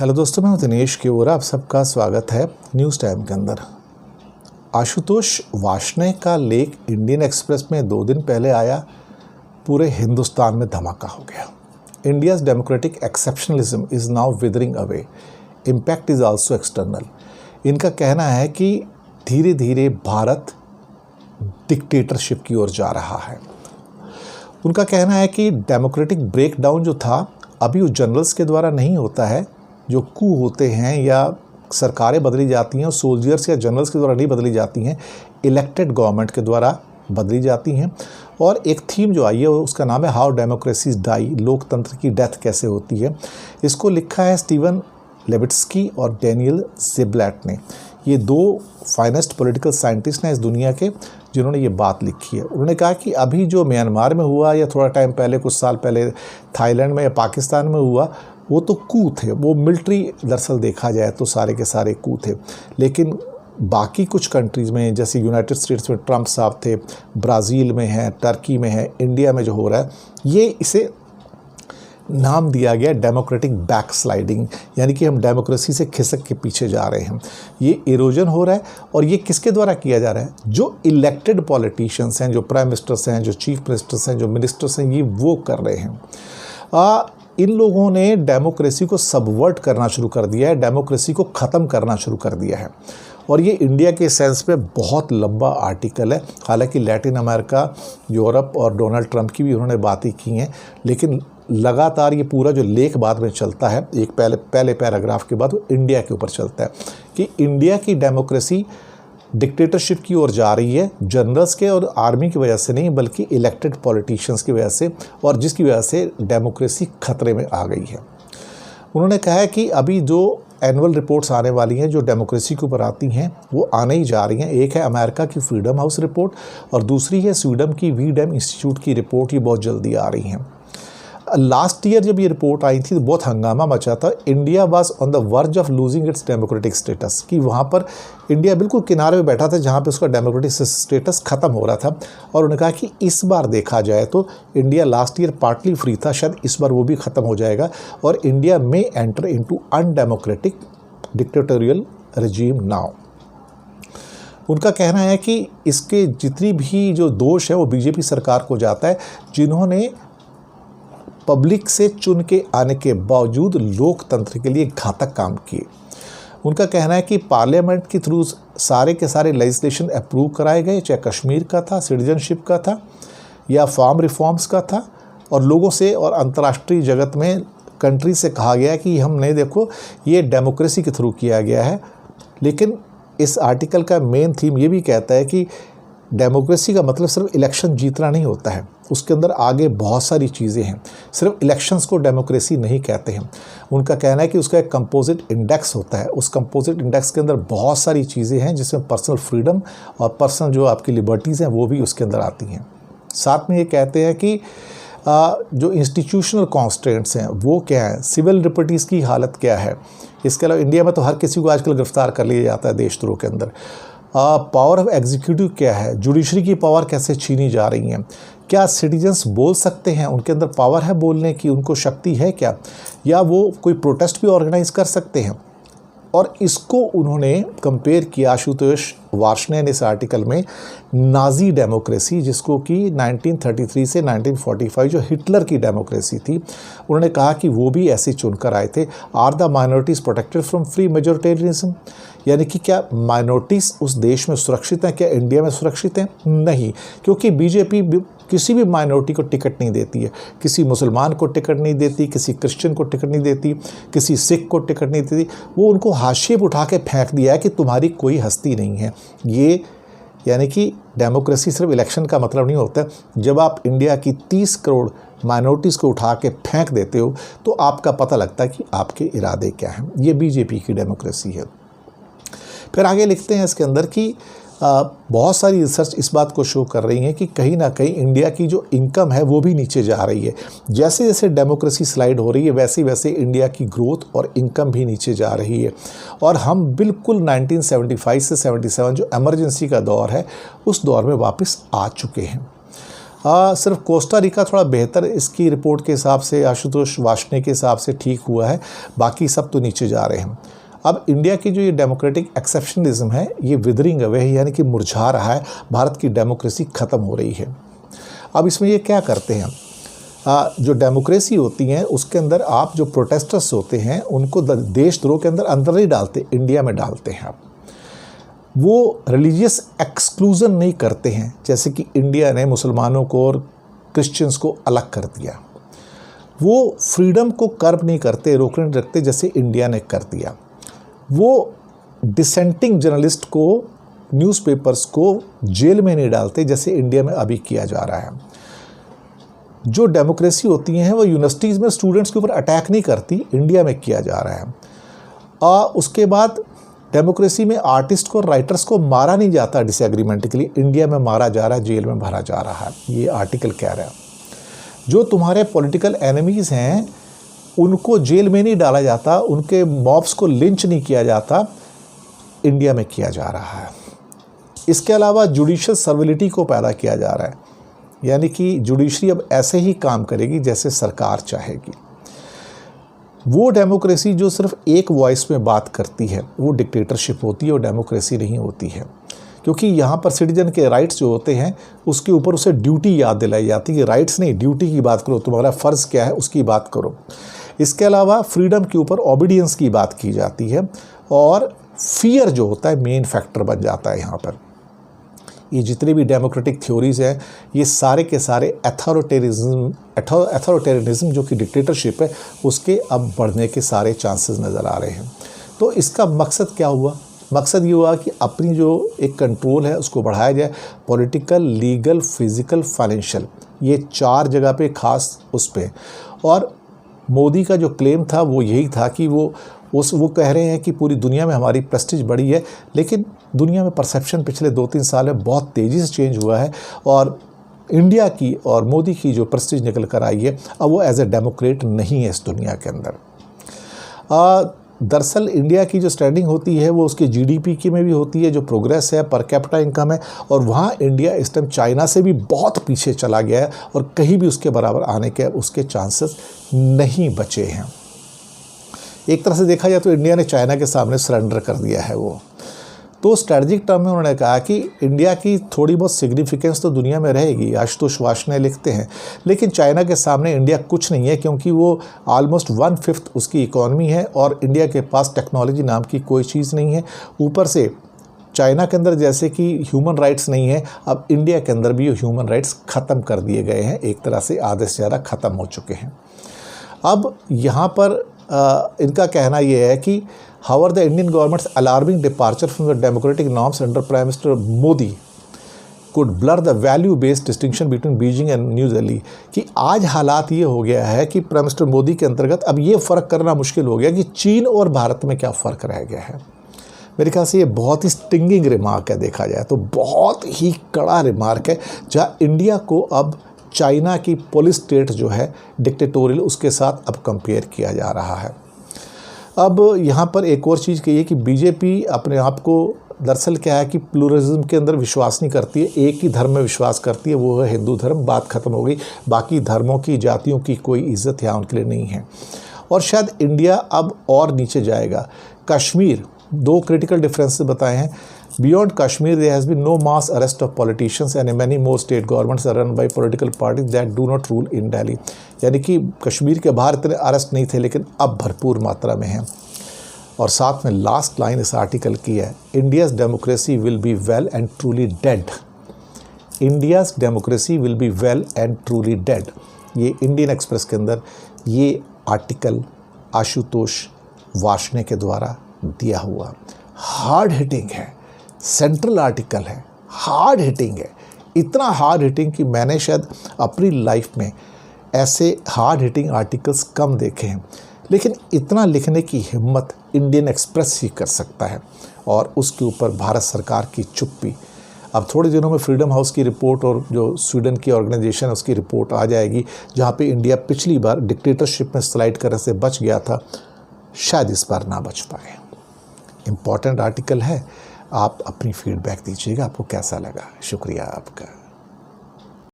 Hello दोस्तों, मैं दिनेश के और आप सबका स्वागत है न्यूज़ टाइम के अंदर। आशुतोष वार्ष्णेय का लेख इंडियन एक्सप्रेस में 2 दिन पहले आया, पूरे हिंदुस्तान में धमाका हो गया। India's democratic exceptionalism is now withering away, impact is also external. इनका कहना है कि धीरे धीरे भारत डिक्टेटरशिप की ओर जा रहा है। उनका कहना है कि डेमोक्रेटिक ब्रेकडाउन जो था अभी वो जनरल्स के द्वारा नहीं होता है, जो कू होते हैं या सरकारें बदली जाती हैं और सोल्जर्स या जनरल्स के द्वारा नहीं बदली जाती हैं, इलेक्टेड गवर्नमेंट के द्वारा बदली जाती हैं। और एक थीम जो आई है उसका नाम है हाउ डेमोक्रेसीज डाई, लोकतंत्र की डेथ कैसे होती है। इसको लिखा है स्टीवन लेविट्स्की और डैनियल ज़िबलैट ने। ये 2 फाइनेस्ट पॉलिटिकल साइंटिस्ट हैं इस दुनिया के जिन्होंने ये बात लिखी है। उन्होंने कहा कि अभी जो म्यांमार में हुआ या थोड़ा टाइम पहले, कुछ साल पहले थाईलैंड में या पाकिस्तान में हुआ, वो तो कू थे, वो मिलिट्री दरअसल देखा जाए तो सारे के सारे कू थे। लेकिन बाकी कुछ कंट्रीज़ में, जैसे यूनाइटेड स्टेट्स में ट्रंप साहब थे, ब्राज़ील में है, टर्की में है, इंडिया में जो हो रहा है, ये इसे नाम दिया गया डेमोक्रेटिक बैकस्लाइडिंग, यानी कि हम डेमोक्रेसी से खिसक के पीछे जा रहे हैं। ये इरोजन हो रहा है और ये किसके द्वारा किया जा रहा है? जो इलेक्टेड पॉलिटिशियंस हैं, जो प्राइम मिनिस्टर्स हैं, जो चीफ मिनिस्टर्स हैं, जो मिनिस्टर्स हैं, ये वो कर रहे हैं। इन लोगों ने डेमोक्रेसी को सबवर्ट करना शुरू कर दिया है, डेमोक्रेसी को ख़त्म करना शुरू कर दिया है। और ये इंडिया के सेंस में बहुत लंबा आर्टिकल है। हालांकि लैटिन अमेरिका, यूरोप और डोनाल्ड ट्रंप की भी उन्होंने बातें की हैं, लेकिन लगातार ये पूरा जो लेख बाद में चलता है, एक पहले पैराग्राफ के बाद वो इंडिया के ऊपर चलता है कि इंडिया की डेमोक्रेसी डिक्टेटरशिप की ओर जा रही है, जनरल्स के और आर्मी की वजह से नहीं, बल्कि इलेक्टेड पॉलिटिशियंस की वजह से, और जिसकी वजह से डेमोक्रेसी खतरे में आ गई है। उन्होंने कहा है कि अभी जो एनुअल रिपोर्ट्स आने वाली हैं जो डेमोक्रेसी के ऊपर आती हैं, वो आने ही जा रही हैं। एक है अमेरिका की फ्रीडम हाउस रिपोर्ट और दूसरी है स्वीडन की वीडेम इंस्टीट्यूट की रिपोर्ट। ये बहुत जल्दी आ रही हैं। लास्ट ईयर जब ये रिपोर्ट आई थी तो बहुत हंगामा मचा था। India was on the verge of losing its democratic status, कि वहाँ पर इंडिया बिल्कुल किनारे में बैठा था जहाँ पे उसका डेमोक्रेटिक स्टेटस ख़त्म हो रहा था। और उन्होंने कहा कि इस बार देखा जाए तो India last year partly free था, शायद इस बार वो भी ख़त्म हो जाएगा और इंडिया में enter into undemocratic dictatorial regime now. उनका कहना है कि इसके जितनी भी जो दोष है वो बीजेपी सरकार को जाता है, जिन्होंने पब्लिक से चुन के आने के बावजूद लोकतंत्र के लिए घातक काम किए। उनका कहना है कि पार्लियामेंट के थ्रू सारे के सारे लेजिस्लेशन अप्रूव कराए गए, चाहे कश्मीर का था, सिटीजनशिप का था या फार्म रिफॉर्म्स का था, और लोगों से और अंतर्राष्ट्रीय जगत में कंट्री से कहा गया कि हमने देखो ये डेमोक्रेसी के थ्रू किया गया है। लेकिन इस आर्टिकल का मेन थीम ये भी कहता है कि डेमोक्रेसी का मतलब सिर्फ इलेक्शन जीतना नहीं होता है, उसके अंदर आगे बहुत सारी चीज़ें हैं। सिर्फ इलेक्शंस को डेमोक्रेसी नहीं कहते हैं। उनका कहना है कि उसका एक कंपोजिट इंडेक्स होता है, उस कंपोजिट इंडेक्स के अंदर बहुत सारी चीज़ें हैं, जिसमें पर्सनल फ्रीडम और पर्सनल जो आपकी लिबर्टीज़ हैं वो भी उसके अंदर आती हैं। साथ में ये कहते हैं कि जो इंस्टीट्यूशनल कॉन्स्ट्रेंट्स हैं वो क्या है, सिविल लिबर्टीज़ की हालत क्या है। इसके अलावा इंडिया में तो हर किसी को आजकल गिरफ्तार कर लिया जाता है देशद्रोह के अंदर। पावर ऑफ एग्जीक्यूटिव क्या है, जुडिशरी की पावर कैसे छीनी जा रही हैं, क्या सिटीजन्स बोल सकते हैं, उनके अंदर पावर है बोलने की, उनको शक्ति है क्या, या वो कोई प्रोटेस्ट भी ऑर्गेनाइज कर सकते हैं। और इसको उन्होंने कंपेयर किया आशुतोष वार्ष्णेय ने इस आर्टिकल में नाजी डेमोक्रेसी, जिसको कि 1933 से 1945 जो हिटलर की डेमोक्रेसी थी, उन्होंने कहा कि वो भी ऐसे चुनकर आए थे। Are the minorities protected from free majoritarianism, यानी कि क्या माइनॉरिटीज़ उस देश में सुरक्षित हैं, क्या इंडिया में सुरक्षित हैं? नहीं, क्योंकि बीजेपी किसी भी माइनॉरिटी को टिकट नहीं देती है, किसी मुसलमान को टिकट नहीं देती, किसी क्रिश्चियन को टिकट नहीं देती, किसी सिख को टिकट नहीं देती। वो उनको हाशिए पर उठा के फेंक दिया है कि तुम्हारी कोई हस्ती नहीं है। ये यानी कि डेमोक्रेसी सिर्फ इलेक्शन का मतलब नहीं होता। जब आप इंडिया की 30 करोड़ माइनॉरिटीज़ को उठा के फेंक देते हो तो आपका पता लगता है कि आपके इरादे क्या हैं। ये बीजेपी की डेमोक्रेसी है। फिर आगे लिखते हैं इसके अंदर कि बहुत सारी रिसर्च इस बात को शो कर रही हैं कि कहीं ना कहीं इंडिया की जो इनकम है वो भी नीचे जा रही है। जैसे जैसे डेमोक्रेसी स्लाइड हो रही है वैसे वैसे इंडिया की ग्रोथ और इनकम भी नीचे जा रही है। और हम बिल्कुल 1975 से 77 जो एमरजेंसी का दौर है उस दौर में वापस आ चुके हैं। सिर्फ कोस्टा रिका थोड़ा बेहतर इसकी रिपोर्ट के हिसाब से, आशुतोष वार्ष्णेय के हिसाब से ठीक हुआ है, बाकी सब तो नीचे जा रहे हैं। अब इंडिया की जो ये डेमोक्रेटिक एक्सेप्शनलिज्म है ये विदरिंग अवे है, यानी कि मुरझा रहा है, भारत की डेमोक्रेसी ख़त्म हो रही है। अब इसमें ये क्या करते हैं, जो डेमोक्रेसी होती है उसके अंदर आप जो प्रोटेस्टर्स होते हैं उनको देशद्रोह के अंदर नहीं डालते, इंडिया में डालते हैं आप। वो रिलीजियस एक्सक्लूज़न नहीं करते हैं, जैसे कि इंडिया ने मुसलमानों को और क्रिश्चियंस को अलग कर दिया। वो फ्रीडम को कर्ब नहीं करते, रोकने नहीं रखते, जैसे इंडिया ने कर दिया। वो डिसेंटिंग जर्नलिस्ट को, न्यूज़पेपर्स को जेल में नहीं डालते, जैसे इंडिया में अभी किया जा रहा है। जो डेमोक्रेसी होती हैं वो यूनिवर्सिटीज़ में स्टूडेंट्स के ऊपर अटैक नहीं करती, इंडिया में किया जा रहा है। उसके बाद डेमोक्रेसी में आर्टिस्ट को, राइटर्स को मारा नहीं जाता डिसएग्रीमेंट के लिए, इंडिया में मारा जा रहा है, जेल में भरा जा रहा है, ये आर्टिकल कह रहा है। जो तुम्हारे पॉलिटिकल एनिमीज़ हैं उनको जेल में नहीं डाला जाता, उनके मॉब्स को लिंच नहीं किया जाता, इंडिया में किया जा रहा है। इसके अलावा जुडिशियल सर्विलिटी को पैदा किया जा रहा है, यानी कि जुडिशरी अब ऐसे ही काम करेगी जैसे सरकार चाहेगी। वो डेमोक्रेसी जो सिर्फ एक वॉइस में बात करती है वो डिक्टेटरशिप होती है और डेमोक्रेसी नहीं होती है, क्योंकि यहाँ पर सिटीजन के राइट्स जो होते हैं उसके ऊपर उसे ड्यूटी याद दिलाई जाती है कि राइट्स नहीं, ड्यूटी की बात करो, तुम्हारा फ़र्ज़ क्या है उसकी बात करो। इसके अलावा फ्रीडम के ऊपर ओबीडियंस की बात की जाती है और फियर जो होता है मेन फैक्टर बन जाता है यहाँ पर। ये जितने भी डेमोक्रेटिक थ्योरीज़ हैं ये सारे के सारे एथॉरिटेरियनिज्म जो कि डिक्टेटरशिप है उसके अब बढ़ने के सारे चांसेस नज़र आ रहे हैं। तो इसका मकसद क्या हुआ? मकसद ये हुआ कि अपनी जो एक कंट्रोल है उसको बढ़ाया जाए, पॉलिटिकल, लीगल, फिज़िकल, फाइनेंशियल, ये 4 जगह पे खास उस पे। और मोदी का जो क्लेम था वो यही था कि वो कह रहे हैं कि पूरी दुनिया में हमारी प्रेस्टीज बढ़ी है, लेकिन दुनिया में परसेप्शन पिछले 2-3 साल में बहुत तेज़ी से चेंज हुआ है और इंडिया की और मोदी की जो प्रेस्टीज निकल कर आई है अब वो एज ए डेमोक्रेट नहीं है इस दुनिया के अंदर। दरअसल इंडिया की जो स्टैंडिंग होती है वो उसके जीडीपी की में भी होती है, जो प्रोग्रेस है, पर कैपिटा इनकम है, और वहाँ इंडिया इस टाइम चाइना से भी बहुत पीछे चला गया है और कहीं भी उसके बराबर आने के उसके चांसेस नहीं बचे हैं। एक तरह से देखा जाए तो इंडिया ने चाइना के सामने सरेंडर कर दिया है वो। तो स्ट्रैटेजिक टर्म में उन्होंने कहा कि इंडिया की थोड़ी बहुत सिग्निफिकेंस तो दुनिया में रहेगी, आशुतोष वार्ष्णेय लिखते हैं, लेकिन चाइना के सामने इंडिया कुछ नहीं है, क्योंकि वो ऑलमोस्ट 1/5 उसकी इकॉनमी है और इंडिया के पास टेक्नोलॉजी नाम की कोई चीज़ नहीं है। ऊपर से चाइना के अंदर जैसे कि ह्यूमन राइट्स नहीं है, अब इंडिया के अंदर भी ह्यूमन राइट्स ख़त्म कर दिए गए हैं, एक तरह से आधे से ज़्यादा ख़त्म हो चुके हैं। अब यहाँ पर इनका कहना यह है कि however the Indian government's alarming departure from the democratic norms under Prime Minister Modi could blur the value-based distinction between Beijing and New Delhi। कि आज हालात ये हो गया है कि प्राइम मिनिस्टर मोदी के अंतर्गत अब ये फ़र्क करना मुश्किल हो गया कि चीन और भारत में क्या फ़र्क रह गया है। मेरे ख्याल से ये बहुत ही स्टिंगिंग रिमार्क है, देखा जाए तो बहुत ही कड़ा रिमार्क है, जहाँ इंडिया को अब चाइना की पुलिस स्टेट जो है डिक्टेटोरियल उसके साथ अब कंपेयर किया जा रहा है। अब यहाँ पर एक और चीज़ कही है कि बीजेपी अपने आप को दरअसल क्या है कि प्लूरलिज्म के अंदर विश्वास नहीं करती है, एक ही धर्म में विश्वास करती है, वो है हिंदू धर्म। बात ख़त्म हो गई, बाकी धर्मों की, जातियों की कोई इज़्ज़त यहाँ उनके लिए नहीं है। और शायद इंडिया अब और नीचे जाएगा। कश्मीर, 2 क्रिटिकल डिफरेंसेस बताए हैं। Beyond Kashmir, there has been no mass arrest of politicians and many more state governments are run by political parties that do not rule in Delhi। यानी कि कश्मीर के बाहर इतने अरेस्ट नहीं थे, लेकिन अब भरपूर मात्रा में हैं। और साथ में लास्ट लाइन इस आर्टिकल की है, India's democracy will be well and truly dead. India's democracy will be well and truly dead. ये इंडियन एक्सप्रेस के अंदर ये आर्टिकल आशुतोष वार्ष्णेय के द्वारा दिया हुआ हार्ड हिटिंग है, सेंट्रल आर्टिकल है, हार्ड हिटिंग है, इतना हार्ड हिटिंग कि मैंने शायद अपनी लाइफ में ऐसे हार्ड हिटिंग आर्टिकल्स कम देखे हैं। लेकिन इतना लिखने की हिम्मत इंडियन एक्सप्रेस ही कर सकता है, और उसके ऊपर भारत सरकार की चुप्पी। अब थोड़े दिनों में फ्रीडम हाउस की रिपोर्ट और जो स्वीडन की ऑर्गेनाइजेशन है उसकी रिपोर्ट आ जाएगी, जहाँ पे इंडिया पिछली बार डिक्टेटरशिप में स्लाइड करने से बच गया था, शायद इस बार ना बच पाए। इम्पॉर्टेंट आर्टिकल है, आप अपनी फीडबैक दीजिएगा, आपको कैसा लगा। शुक्रिया आपका।